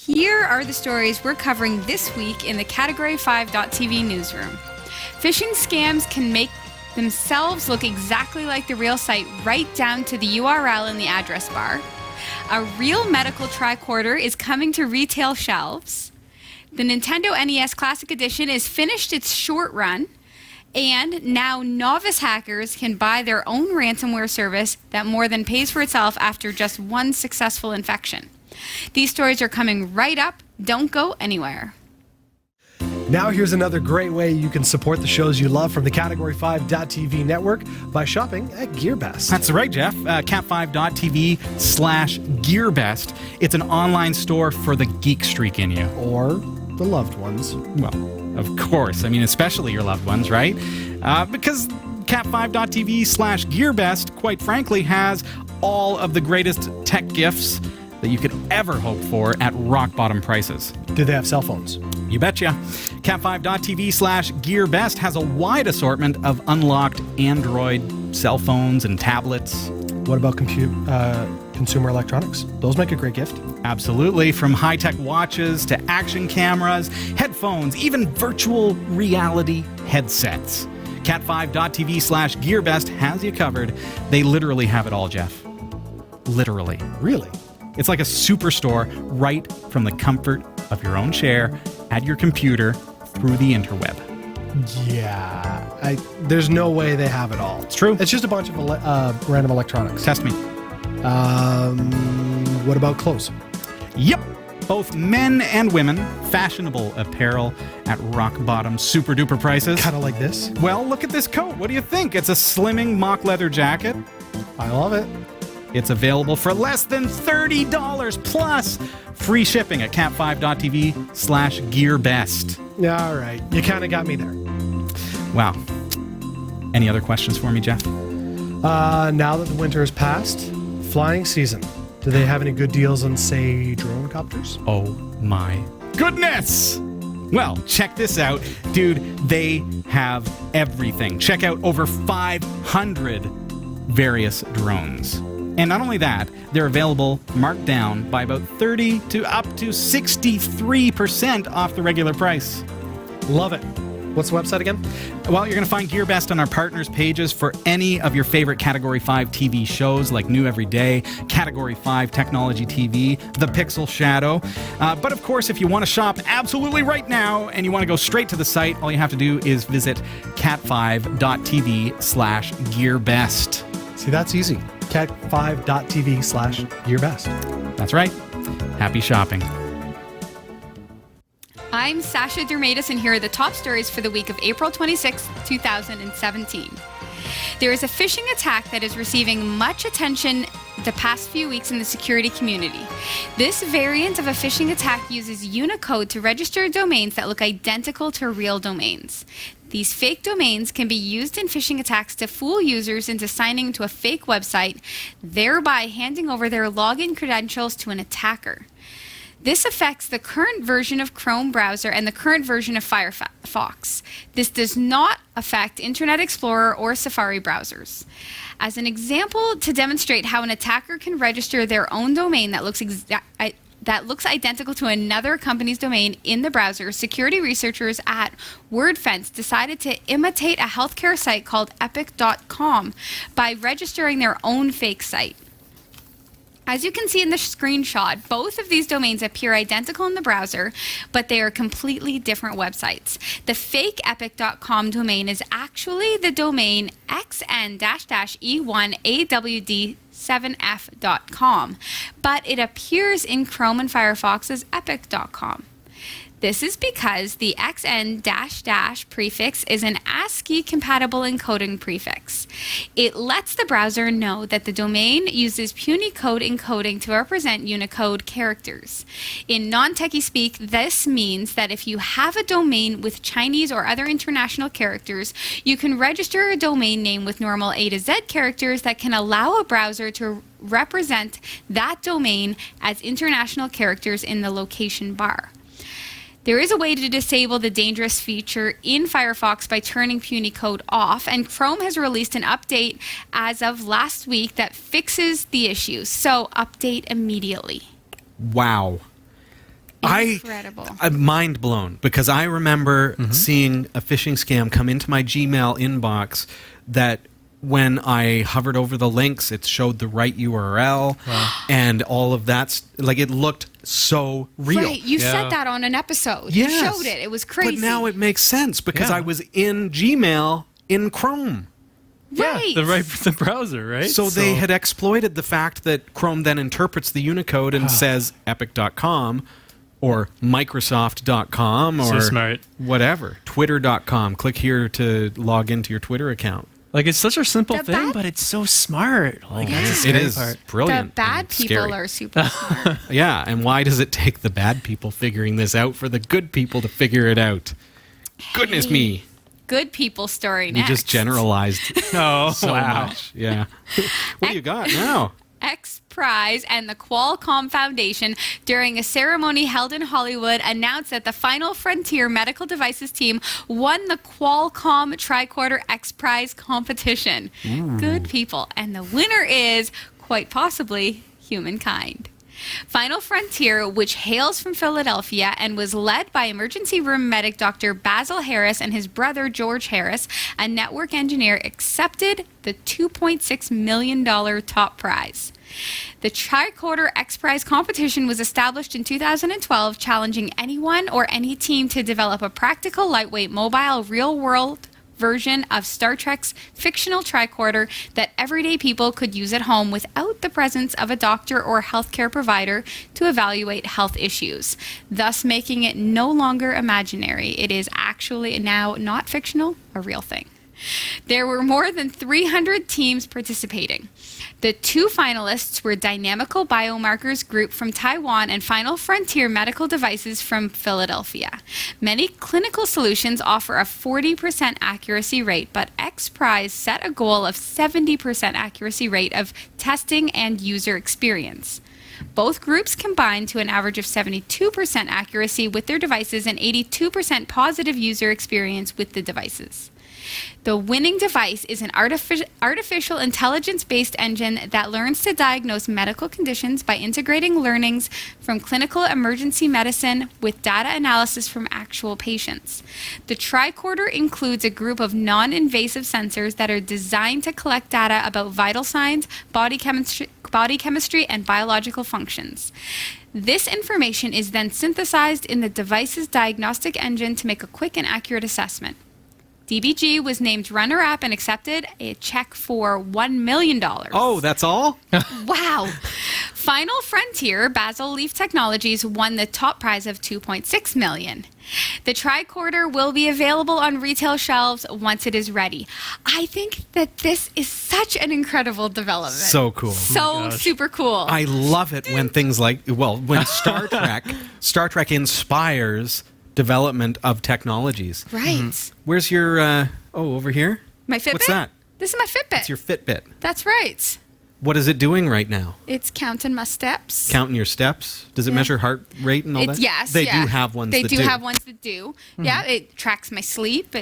Here are the stories we're covering this week in the Category 5.tv newsroom. Phishing scams can make themselves look exactly like the real site, right down to the URL in the address bar. A real medical tricorder is coming to retail shelves. The Nintendo NES Classic Edition is finished its short run. And now novice hackers can buy their own ransomware service that more than pays for itself after just one successful infection. These stories are coming right up. Don't go anywhere. Now here's another great way you can support the shows you love from the Category 5.tv network by shopping at GearBest. That's right, Jeff. cat5.tv/GearBest. It's an online store for the geek streak in you. Or the loved ones. Well, of course. I mean, especially your loved ones, right? Because cat5.tv/GearBest, quite frankly, has all of the greatest tech gifts that you could ever hope for at rock-bottom prices. Do they have cell phones? You betcha. Cat5.tv/GearBest has a wide assortment of unlocked Android cell phones and tablets. What about consumer electronics? Those make a great gift. Absolutely. From high-tech watches to action cameras, headphones, even virtual reality headsets. Cat5.tv/GearBest has you covered. They literally have it all, Jeff. Literally. Really? It's like a superstore right from the comfort of your own chair at your computer through the interweb. Yeah. There's no way they have it all. It's true. It's just a bunch of random electronics. Test me. What about clothes? Yep. Both men and women, fashionable apparel at rock-bottom, super-duper prices. Kind of like this? Well, look at this coat. What do you think? It's a slimming mock leather jacket. I love it. It's available for less than $30 plus free shipping at cat5.tv/GearBest. Yeah, all right. You kind of got me there. Wow. Any other questions for me, Jeff? Now that the winter has passed, flying season. Do they have any good deals on, say, drone copters? Oh my goodness! Well, check this out. Dude, they have everything. Check out over 500 various drones. And not only that, they're available marked down by about 30 to up to 63% off the regular price. Love it. What's the website again? Well, you're going to find GearBest on our partners pages for any of your favorite Category 5 TV shows like New Every Day, Category 5 Technology TV, The Pixel Shadow. But of course, if you want to shop absolutely right now and you want to go straight to the site, all you have to do is visit cat5.tv/GearBest. See, that's easy. cat5.tv/GearBest. That's right. Happy shopping. I'm Sasha Dermatis, and here are the top stories for the week of April 26, 2017. There is a phishing attack that is receiving much attention the past few weeks in the security community. This variant of a phishing attack uses Unicode to register domains that look identical to real domains. These fake domains can be used in phishing attacks to fool users into signing to a fake website, thereby handing over their login credentials to an attacker. This affects the current version of Chrome browser and the current version of Firefox. This does not affect Internet Explorer or Safari browsers. As an example to demonstrate how an attacker can register their own domain that looks identical to another company's domain in the browser, security researchers at WordFence decided to imitate a healthcare site called epic.com by registering their own fake site. As you can see in the screenshot, both of these domains appear identical in the browser, but they are completely different websites. The fake epic.com domain is actually the domain xn-e1awd7f.com, but it appears in Chrome and Firefox as epic.com. This is because the xn -- prefix is an ASCII-compatible encoding prefix. It lets the browser know that the domain uses Punycode encoding to represent Unicode characters. In non-techie speak, this means that if you have a domain with Chinese or other international characters, you can register a domain name with normal A to Z characters that can allow a browser to represent that domain as international characters in the location bar. There is a way to disable the dangerous feature in Firefox by turning Punycode off, and Chrome has released an update as of last week that fixes the issue. So update immediately. Wow. Incredible. I'm mind blown because I remember seeing a phishing scam come into my Gmail inbox that when I hovered over the links, it showed the right URL and all of that. Like, it looked so real. Right, you said that on an episode. Yes. You showed it. It was crazy. But now it makes sense because I was in Gmail in Chrome. Right. Yeah, the browser, right? So they had exploited the fact that Chrome then interprets the Unicode and says epic.com or Microsoft.com or So smart. whatever. Twitter.com. Click here to log into your Twitter account. Like, it's such a simple The thing, bad- but it's so smart. Like, that's the It scary is part. brilliant. The bad and people scary. are super smart. Yeah, and why does it take the bad people figuring this out for the good people to figure it out? Goodness me. Good people story You next. just generalized Oh, so much. Yeah. What do you got now? X Prize and the Qualcomm Foundation, during a ceremony held in Hollywood, announced that the Final Frontier Medical Devices team won the Qualcomm Tricorder X Prize competition. Good people. And the winner is, quite possibly, humankind. Final Frontier, which hails from Philadelphia and was led by emergency room medic Dr. Basil Harris and his brother George Harris, a network engineer, accepted the $2.6 million top prize. The Tricorder X Prize competition was established in 2012, challenging anyone or any team to develop a practical, lightweight, mobile, real-world version of Star Trek's fictional tricorder that everyday people could use at home without the presence of a doctor or healthcare provider to evaluate health issues, thus making it no longer imaginary. It is actually now not fictional, a real thing. There were more than 300 teams participating. The two finalists were Dynamical Biomarkers Group from Taiwan and Final Frontier Medical Devices from Philadelphia. Many clinical solutions offer a 40% accuracy rate, but X Prize set a goal of 70% accuracy rate of testing and user experience. Both groups combined to an average of 72% accuracy with their devices and 82% positive user experience with the devices. The winning device is an artificial intelligence-based engine that learns to diagnose medical conditions by integrating learnings from clinical emergency medicine with data analysis from actual patients. The tricorder includes a group of non-invasive sensors that are designed to collect data about vital signs, body chemistry, and biological functions. This information is then synthesized in the device's diagnostic engine to make a quick and accurate assessment. DBG was named runner-up and accepted a check for $1 million. Oh, that's all? Wow. Final Frontier, Basil Leaf Technologies, won the top prize of $2.6 million. The tricorder will be available on retail shelves once it is ready. I think that this is such an incredible development. So cool. So super cool. I love it when things like, when Star Trek inspires development of technologies. Right. Where's your, over here? My Fitbit? What's that? This is my Fitbit. It's your Fitbit. That's right. What is it doing right now? It's counting my steps. Counting your steps? Does it measure heart rate and all that? Yes. They yeah. do have ones They that do. do have ones that do. Yeah, it tracks my sleep.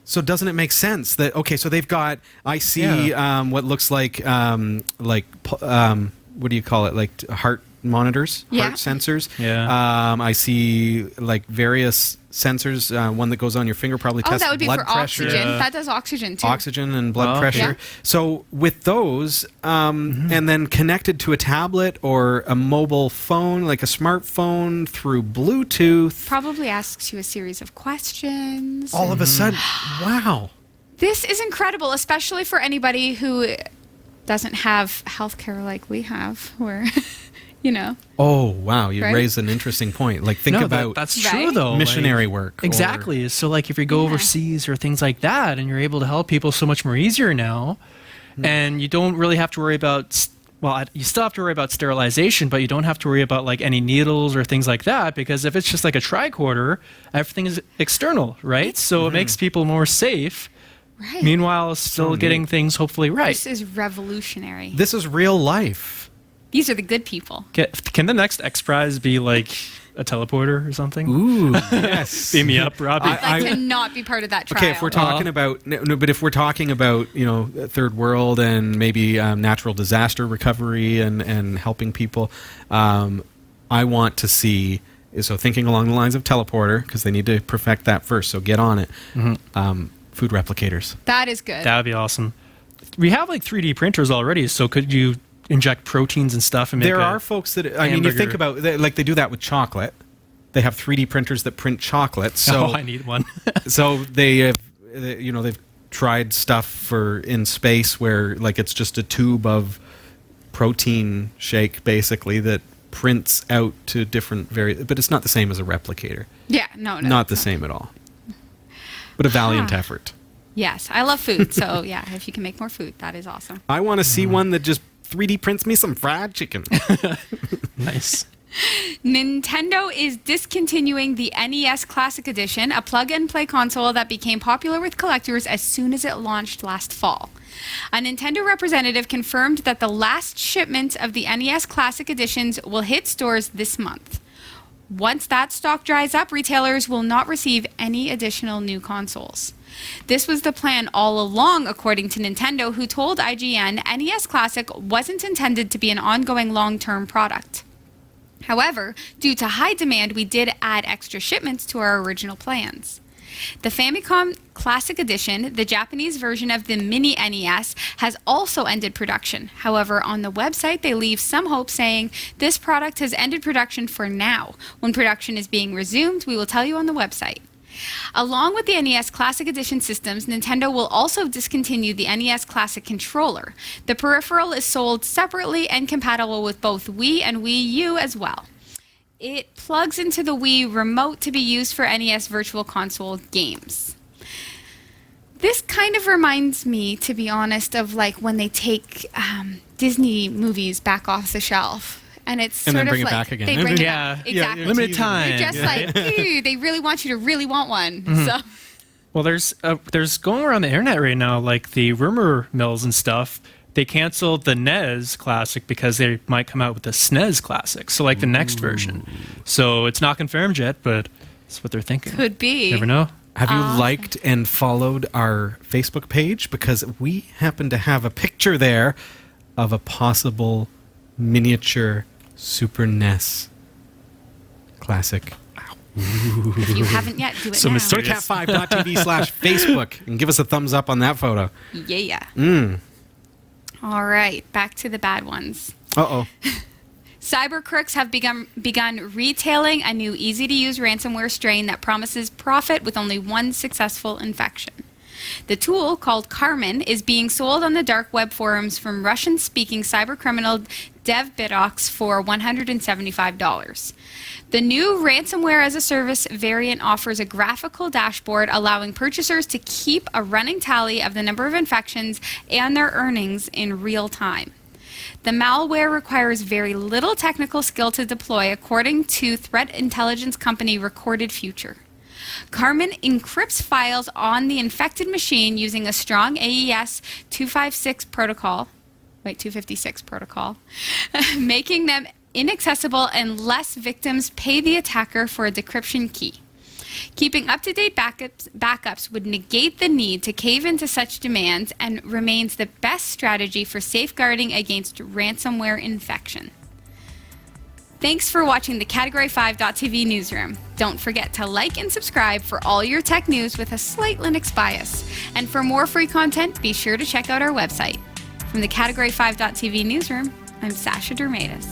So doesn't it make sense that, okay, so they've got, I see what looks like what do you call it? Like heart monitors, heart sensors. Yeah. I see like various sensors, one that goes on your finger, probably tests that would be blood for pressure. oxygen. That does oxygen too. Oxygen and blood Oh, pressure. okay. Yeah. So with those, and then connected to a tablet or a mobile phone, like a smartphone through Bluetooth, Probably asks you a series of questions. all of a sudden, wow. This is incredible, especially for anybody who doesn't have healthcare like we have, where, Oh, wow. You Right? raised an interesting point. Like, think No, about that's Right? true, though. missionary like, work. or- Exactly. So, like, if you go overseas or things like that, and you're able to help people so much more easier now, and you don't really have to worry about, you still have to worry about sterilization, but you don't have to worry about, like, any needles or things like that, because if it's just like a tricorder, everything is external, right? So it makes people more safe. Right. Meanwhile, still getting things hopefully right. This is revolutionary. This is real life. These are the good people. Can the next X Prize be like a teleporter or something? Ooh, yes. Beam me up, Robbie. I'd like to not be part of that trial. Okay, if we're talking about but if we're talking about third world and maybe natural disaster recovery and helping people, I want to see, so thinking along the lines of teleporter, because they need to perfect that first, so get on it. Food replicators. That is good. That would be awesome. We have like 3D printers already, so could you inject proteins and stuff and make There are folks that, I mean, you think about, like they do that with chocolate. They have 3D printers that print chocolate. So I need one. so they've tried stuff for in space where like it's just a tube of protein shake basically that prints out to different but it's not the same as a replicator. Yeah, no. Not the same at all. But a valiant effort. Yes, I love food. So yeah, if you can make more food, that is awesome. I want to see one that just 3D prints me some fried chicken. Nice. Nintendo is discontinuing the NES Classic Edition, a plug-and-play console that became popular with collectors as soon as it launched last fall. A Nintendo representative confirmed that the last shipment of the NES Classic Editions will hit stores this month. Once that stock dries up, retailers will not receive any additional new consoles. This was the plan all along, according to Nintendo, who told IGN NES Classic wasn't intended to be an ongoing long-term product. However, due to high demand, we did add extra shipments to our original plans. The Famicom Classic Edition, the Japanese version of the Mini NES, has also ended production. However, on the website, they leave some hope saying, this product has ended production for now. When production is being resumed, we will tell you on the website. Along with the NES Classic Edition systems, Nintendo will also discontinue the NES Classic controller. The peripheral is sold separately and compatible with both Wii and Wii U as well. It plugs into the Wii remote to be used for NES Virtual Console games. This kind of reminds me, to be honest, of like when they take Disney movies back off the shelf. And it's and sort then bring of it like back again. they bring it Yeah. back. Exactly. Limited time. They're just like, ooh, they really want you to really want one. So Well, there's going around the internet right now, like the rumor mills and stuff. They canceled the NES Classic because they might come out with the SNES Classic, so like the next version. So it's not confirmed yet, but that's what they're thinking. could be. You never know. Have you liked and followed our Facebook page? Because we happen to have a picture there of a possible miniature Super NES Classic. If you haven't yet, do it So now. mysterious. SoCat5.tv/Facebook and give us a thumbs up on that photo. Yeah. All right, back to the bad ones. Uh-oh. Cyber crooks have begun retailing a new easy-to-use ransomware strain that promises profit with only one successful infection. The tool, called Carmen, is being sold on the dark web forums from Russian-speaking cybercriminal DevBitox for $175. The new ransomware-as-a-service variant offers a graphical dashboard allowing purchasers to keep a running tally of the number of infections and their earnings in real time. The malware requires very little technical skill to deploy, according to threat intelligence company Recorded Future. Carmen encrypts files on the infected machine using a strong AES 256 protocol, making them inaccessible unless victims pay the attacker for a decryption key. Keeping up-to-date backups would negate the need to cave into such demands and remains the best strategy for safeguarding against ransomware infection. Thanks for watching the Category5.tv newsroom. Don't forget to like and subscribe for all your tech news with a slight Linux bias. And for more free content, be sure to check out our website. From the Category5.tv newsroom, I'm Sasha Dermatis.